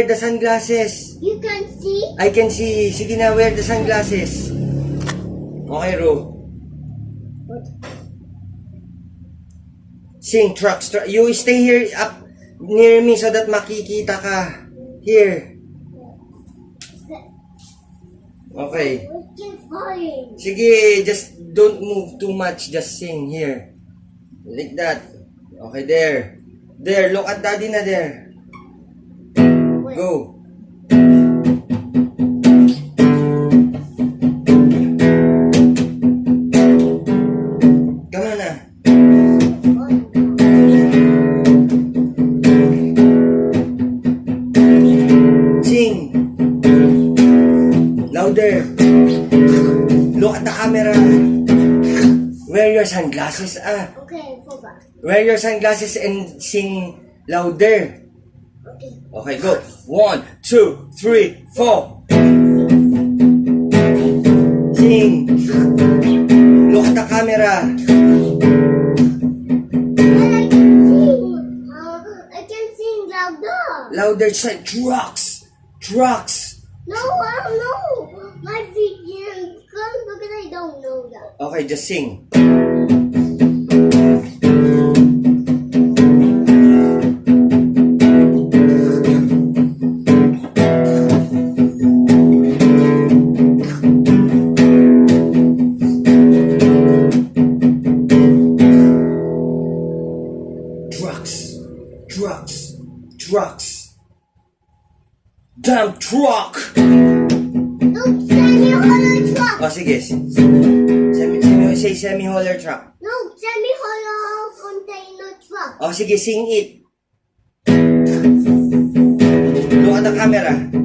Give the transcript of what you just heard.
wear the sunglasses. You can see? I can see. Sige na, wear the sunglasses. Okay, Ro. What? Sing, trucks. You stay here up near me so that makikita ka. Here. Okay. We can find. Sige, just don't move too much. Just sing here. Like that. Okay, there. There, look at daddy na there. Go. Come on na. Sing. Louder. Look at the camera. Wear your sunglasses, Okay, forgot. Wear your sunglasses and sing louder. Okay. Okay, go. 1, 2, 3, 4. Sing. Look at the camera. I can sing louder. Louder, say trucks. Trucks. No, I don't know. My feet didn't come because I don't know that. Okay, just sing. Trucks. Trucks. Trucks. Damn truck! No, semi-hollow truck. Oh, sige. Say semi-hauler truck. No, semi-hollow container truck. Oh, sige, sing it. Look at the camera.